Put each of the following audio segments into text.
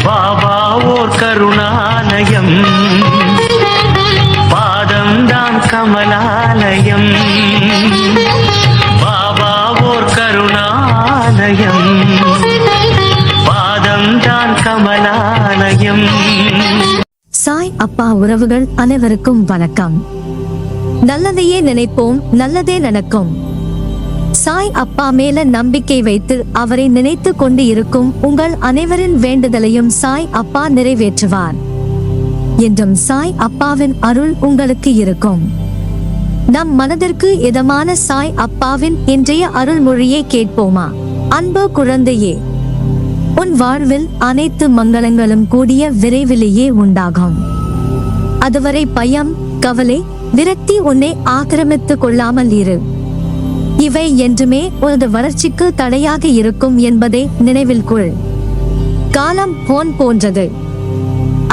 பாபா ஓர் கருணாலயம், பாதம்தான் கமலாலயம். பாபா ஓர் கருணாலயம், பாதம்தான் கமலாலயம். சாய் அப்பா உறவுகள் அனைவருக்கும் வணக்கம். நல்லதையே நினைப்போம், நல்லதே நடக்கும். சாய் அப்பா மேல நம்பிக்கை வைத்து அவரை நினைத்து கொண்டு இருக்கும் உங்கள் அனைவரின் வேண்டுதலையும் சாய் அப்பா நிறைவேற்றுவார். என்றும் சாய் அப்பாவின் அருள் உங்களுக்கு இருக்கும். நம் மனதிற்கு இதமான சாய் அப்பாவின் இன்றைய அருள்மொழியை கேட்போமா? அன்பு குழந்தையே, உன் வாழ்வில் அனைத்து மங்களங்களும் கூடிய விரைவிலேயே உண்டாகும். அதுவரை பயம், கவலை, விரக்தி உன்னை ஆக்கிரமித்துக் கொள்ளாமல் இரு. இவை என்றுமே உனது வளர்ச்சிக்கு தடையாக இருக்கும் என்பதை நினைவில் கொள். காலம் போன் போன்றது.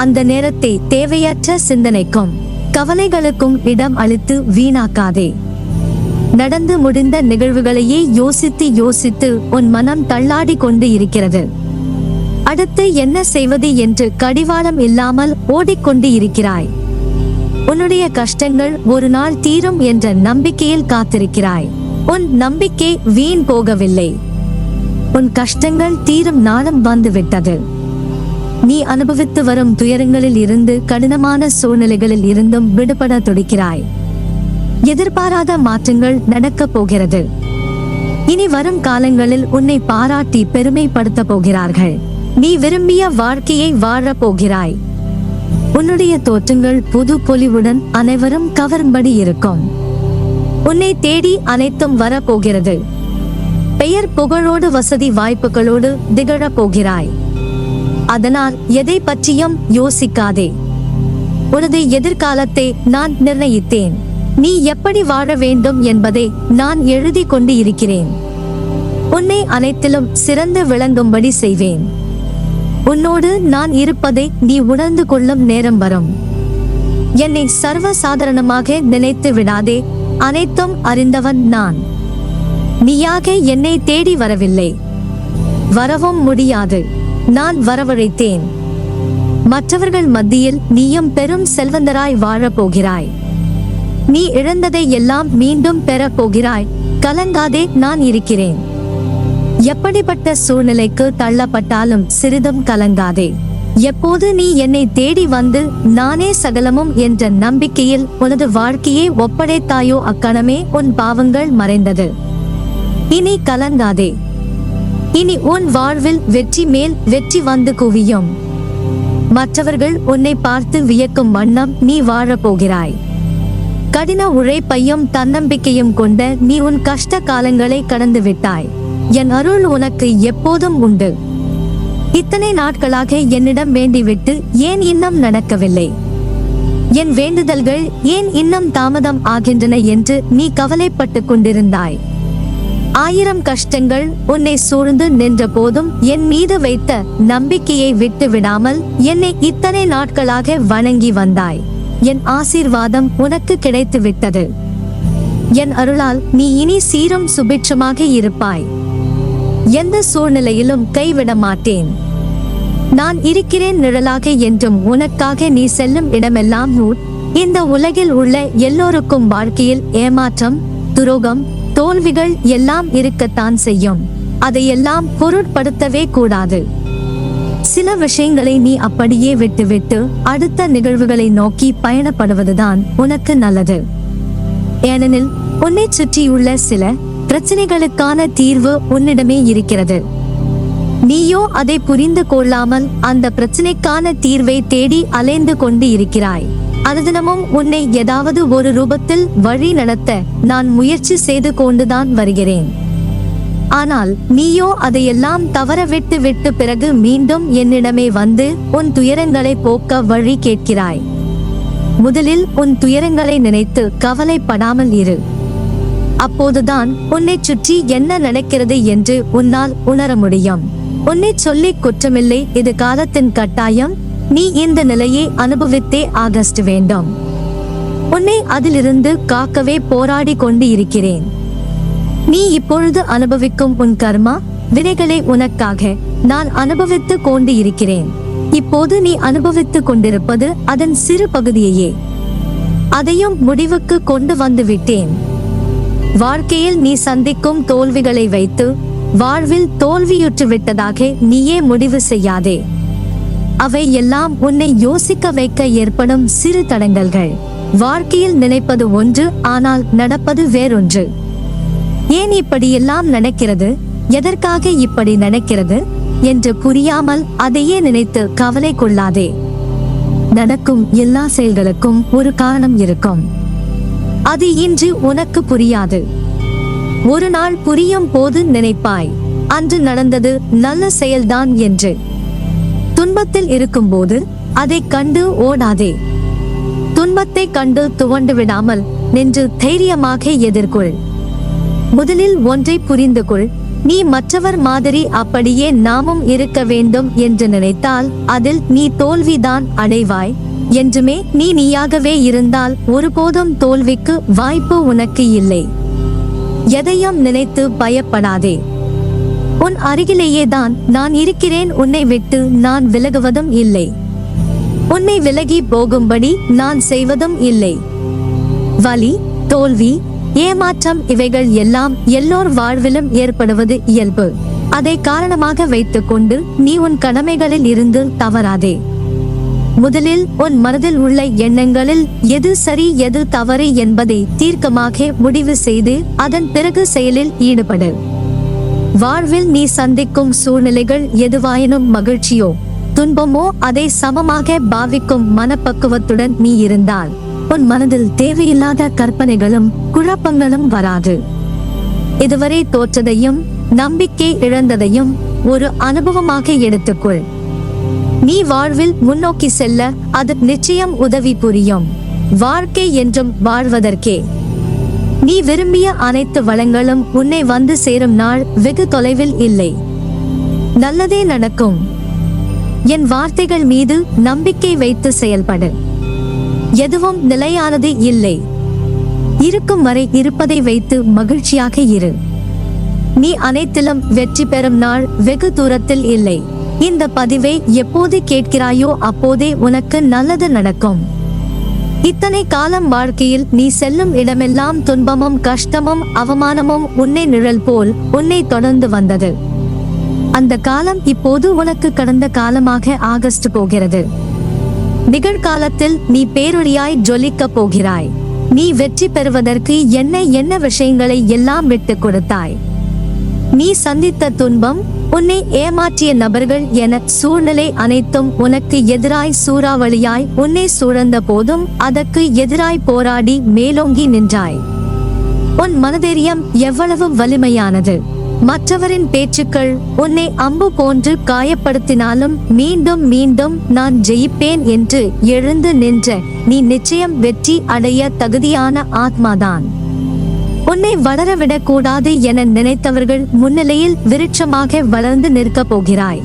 அந்த நேரத்தை தேவையற்ற சிந்தனைக்கும் கவலைகளுக்கும் இடம் அளித்து வீணாக்காதே. நடந்து முடிந்த நிகழ்வுகளையே யோசித்து யோசித்து உன் மனம் தள்ளாடி கொண்டு இருக்கிறது. அடுத்து என்ன செய்வது என்று கடிவாளம் இல்லாமல் ஓடிக்கொண்டு இருக்கிறாய். உன்னுடைய கஷ்டங்கள் ஒரு நாள் தீரும் என்ற நம்பிக்கையில் காத்திருக்கிறாய். உன் நம்பிக்கை வீண் போகவில்லை. உன் கஷ்டங்கள் தீரும் நாளும் வந்துவிட்டது. நீ அனுபவித்து வரும் துயரங்களில் இருந்து, கடினமான சூழ்நிலைகளில் இருந்தும் விடுபட துடிக்கிறாய். எதிர்பாராத மாற்றங்கள் நடக்கப் போகிறது. இனி வரும் காலங்களில் உன்னை பாராட்டி பெருமைப்படுத்த போகிறார்கள். நீ விரும்பிய வாழ்க்கையை வாழப் போகிறாய். உன்னுடைய தோற்றங்கள் புது பொலிவுடன் அனைவரும் கவரும்படி இருக்கும். உன்னை தேடி அனைத்தும் வரப்போகிறது. பெயர் புகழோடு வசதி வாய்ப்புகளோடு திகழப் போகிறாய். அதனால் எதை பற்றியும் யோசிக்காதே. உனது எதிர்காலத்தை நான் நிர்ணயித்தேன். நீ எப்படி வாழ வேண்டும் என்பதை நான் எழுதி கொண்டு இருக்கிறேன். உன்னை அனைத்திலும் சிறந்து விளங்கும்படி செய்வேன். உன்னோடு நான் இருப்பதை நீ உணர்ந்து கொள்ளும் நேரம் வரும். என்னை சர்வ சாதாரணமாக நினைத்து விடாதே. அனைத்தும் அறிந்தவன் நான். நீயாக என்னை தேடி வரவில்லை, வரவும் முடியாது. நான் வரவழைத்தேன். மற்றவர்கள் மத்தியில் நீயும் பெரும் செல்வந்தராய் வாழப் போகிறாய். நீ இழந்ததை எல்லாம் மீண்டும் பெறப் போகிறாய். கலங்காதே, நான் இருக்கிறேன். எப்படிப்பட்ட சூழ்நிலைக்கு தள்ளப்பட்டாலும் சிறிதும் கலங்காதே. எப்போது நீ என்னை தேடி வந்து நானே சகலமும் என்ற நம்பிக்கையில் உனது வாழ்க்கையை ஒப்படைத்தாயோ அக்கணமே உன் பாவங்கள் மறைந்தது. இனி கலங்காதே. இனி உன் வாழ்வில் வெற்றி மேல் வெற்றி வந்து குவியும். மற்றவர்கள் உன்னை பார்த்து வியக்கும் வண்ணம் நீ வாழப் போகிறாய். கடின உழைப்பையும் தன்னம்பிக்கையும் கொண்ட நீ உன் கஷ்ட காலங்களை கடந்து விட்டாய். என் அருள் உனக்கு எப்போதும் உண்டு. இத்தனை நாட்களாக என்னிடம் வேண்டிவிட்டு ஏன் இன்னும் நடக்கவில்லை? என் வேண்டுதல்கள் ஏன் இன்னும் தாமதம் ஆகின்றன என்று நீ கவலைப்பட்டு கொண்டிருந்தாய். 1000 கஷ்டங்கள் உன்னை சூழ்ந்து நின்ற போதும் என் மீது வைத்த நம்பிக்கையை விட்டு விடாமல் என்னை இத்தனை நாட்களாக வணங்கி வந்தாய். என் ஆசீர்வாதம் உனக்கு கிடைத்து விட்டது. என் அருளால் நீ இனி சீரும் சுபிட்சமாக இருப்பாய். எந்த சூழ்நிலையிலும் கைவிட மாட்டேன். நான் இருக்கிறேன் நிழலாக என்றும் உனக்காக. நீ செல்லும் இடமெல்லாம் நூல். இந்த உலகில் உள்ள எல்லோருக்கும் வாழ்க்கையில் ஏமாற்றம், துரோகம், தோல்விகள் எல்லாம் இருக்கத்தான் செய்யும். அதையெல்லாம் பொருட்படுத்தவே கூடாது. சில விஷயங்களை நீ அப்படியே விட்டுவிட்டு அடுத்த நிகழ்வுகளை நோக்கி பயணப்படுவதுதான் உனக்கு நல்லது. ஏனெனில் உன்னை சுற்றியுள்ள சில பிரச்சனைகளுக்கான தீர்வு உன்னிடமே இருக்கிறது. நீயோ அதை புரிந்து கொள்ளாமல் அந்த பிரச்சனைக்கான தீர்வை தேடி அலைந்து கொண்டு இருக்கிறாய். அனுதினமும் உன்னை ஏதாவது ஒரு ரூபத்தில் வழி நடத்த நான் முயற்சி செய்து கொண்டுதான் வருகிறேன். ஆனால் நீயோ அதையெல்லாம் தவற விட்டு பிறகு மீண்டும் என்னிடமே வந்து உன் துயரங்களை போக்க வழி கேட்கிறாய். முதலில் உன் துயரங்களை நினைத்து கவலைப்படாமல் இரு. அப்போதுதான் உன்னை சுற்றி என்ன நடக்கிறது என்று உன்னால் உணர முடியும். உன்னை சொல்லி குற்றமில்லை, இது காலத்தின் கட்டாயம். நீ இந்த நிலையை அனுபவித்தே ஆகஸ்ட் வேண்டும். உன்னை அதிலிருந்து காக்கவே போராடி கொண்டு இருக்கிறேன். நீ இப்பொழுது அனுபவிக்கும் உன் கர்மா வினைகளை உனக்காக நான் அனுபவித்துக் கொண்டு இருக்கிறேன். இப்போது நீ அனுபவித்துக் கொண்டிருப்பது அதன் சிறு பகுதியையே. அதையும் முடிவுக்கு கொண்டு வந்து விட்டேன். வாழ்க்கையில் நீ சந்திக்கும் தோல்விகளை வைத்து வாழ்வில் தோல்வியுற்று விட்டதாக நீயே முடிவு செய்யாதே. அவை எல்லாம் உன்னை யோசிக்க வைக்க ஏற்படும் சிறு தடங்கல்கள். வாழ்க்கையில் நினைப்பது ஒன்று, ஆனால் நடப்பது வேறொன்று. ஏன் இப்படியெல்லாம் நடக்கிறது, எதற்காக இப்படி நடக்கிறது என்று புரியாமல் அதையே நினைத்து கவலை கொள்ளாதே. நடக்கும் எல்லா செயல்களுக்கும் ஒரு காரணம் இருக்கும். அது இன்று உனக்கு புரியாது. ஒரு நாள் புரியும் போது நினைப்பாய், அன்று நடந்தது நல்ல செயல்தான் என்று. துன்பத்தில் இருக்கும்போது அதை கண்டு ஓடாதே. துன்பத்தை கண்டு துவண்டு விடாமல் நின்று தைரியமாக எதிர்கொள். முதலில் ஒன்றை புரிந்து கொள், நீ மற்றவர் மாதிரி அப்படியே நாமும் இருக்க வேண்டும் என்று நினைத்தால் அதில் நீ தோல்விதான் அடைவாய். என்றுமே நீ நீயாகவே இருந்தால் ஒருபோதும் தோல்விக்கு வாய்ப்பு உனக்கு இல்லை. எதையும் நினைத்து பயப்படாதே. உன் அருகிலேயே தான் நான் இருக்கிறேன். உன்னை விட்டு நான் விலகுவதும் இல்லை. உன்னை விலகி போகும்படி நான் செய்வதும் இல்லை. வலி, தோல்வி, ஏமாற்றம் இவைகள் எல்லாம் எல்லோர் வாழ்விலும் ஏற்படுவது இயல்பு. அதை காரணமாக வைத்துக் கொண்டு நீ உன் கடமைகளில் இருந்து தவறாதே. முதலில் உன் மனதில் உள்ள எண்ணங்களில் எது சரி எது தவறு என்பதை தீர்க்கமாக முடிவு செய்து அதன் பிறகு செயலில் ஈடுபடு. வாழ்வில் நீ சந்திக்கும் சூழ்நிலைகள் எதுவாயினும் மகிழ்ச்சியோ துன்பமோ அதை சமமாக பாவிக்கும் மனப்பக்குவத்துடன் நீ இருந்தால் உன் மனதில் தேவையில்லாத கற்பனைகளும் குழப்பங்களும் வராது. இதுவரை தோற்றதையும் நம்பிக்கை இழந்ததையும் ஒரு அனுபவமாக எடுத்துக்கொள். நீ வாழ்வில் முன்னோக்கி செல்ல அது நிச்சயம் உதவி புரியும். வாழ்க்கை என்றும் வாழ்வதற்கே. நீ விரும்பிய அனைத்து வளங்களும் உன்னை வந்து சேரும் நாள் வெகு தொலைவில் இல்லை. நல்லதே நடக்கும். என் வார்த்தைகள் மீது நம்பிக்கை வைத்து செயல்படு. எதுவும் நிலையானது இல்லை. இருக்கும் வரை இருப்பதை வைத்து மகிழ்ச்சியாக இரு. நீ அனைத்திலும் வெற்றி பெறும் நாள் வெகு தூரத்தில் இல்லை. இந்த பதிவை எப்போது கேட்கிறாயோ அப்போதே உனக்கு நல்லது நடக்கும். இத்தனை காலம் வாழ்க்கையில் நீ செல்லும் இடமெல்லாம் துன்பமும் கஷ்டமும் அவமானமும் உன்னை நிழல் போல் உன்னை தொடர்ந்து வந்தது. அந்த காலம் இப்போது உனக்கு கடந்த காலமாக ஆகஸ்ட் போகிறது. நிகழ்காலத்தில் நீ பேரொளியாய் ஜொலிக்க போகிறாய். நீ வெற்றி பெறுவதற்கு என்ன விஷயங்களை எல்லாம் விட்டு கொடுத்தாய். நீ சந்தித்த துன்பம், உன்னை ஏமாற்றிய நபர்கள் என சூழ்நிலை அனைத்தும் உனக்கு எதிராய் சூறாவளியாய் உன்னை சூழ்ந்த போதும் அதற்கு எதிராய் போராடி மேலோங்கி நின்றாய். உன் மனதைரியம் எவ்வளவு வலிமையானது. மற்றவரின் பேச்சுக்கள் உன்னை அம்பு போன்று காயப்படுத்தினாலும் மீண்டும் மீண்டும் நான் ஜெயிப்பேன் என்று எழுந்து நின்ற நீ நிச்சயம் வெற்றி அடைய தகுதியான ஆத்மாதான். உன்னை வளரவிடக் கூடாது என நினைத்தவர்கள் முன்னிலையில் விருட்சமாக வளர்ந்து நிற்க போகிறாய்.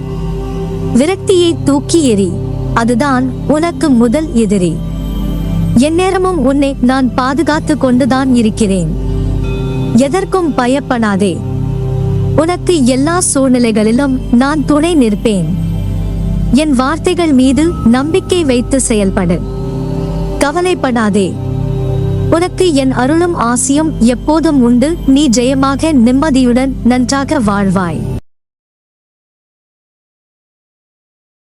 விரக்தியை தூக்கி எறி. அதுதான் உனக்கு முதல் எதிரி. எந்நேரமும் உன்னை நான் பாதுகாத்து கொண்டுதான் இருக்கிறேன். எதற்கும் பயப்படாதே. உனக்கு எல்லா சூழ்நிலைகளிலும் நான் துணை நிற்பேன். என் வார்த்தைகள் மீது நம்பிக்கை வைத்து செயல்படு. கவலைப்படாதே. உனக்கு என் அருளும் ஆசியும் எப்போதும் உண்டு. நீ ஜெயமாக நிம்மதியுடன் நன்றாக வாழ்வாய்.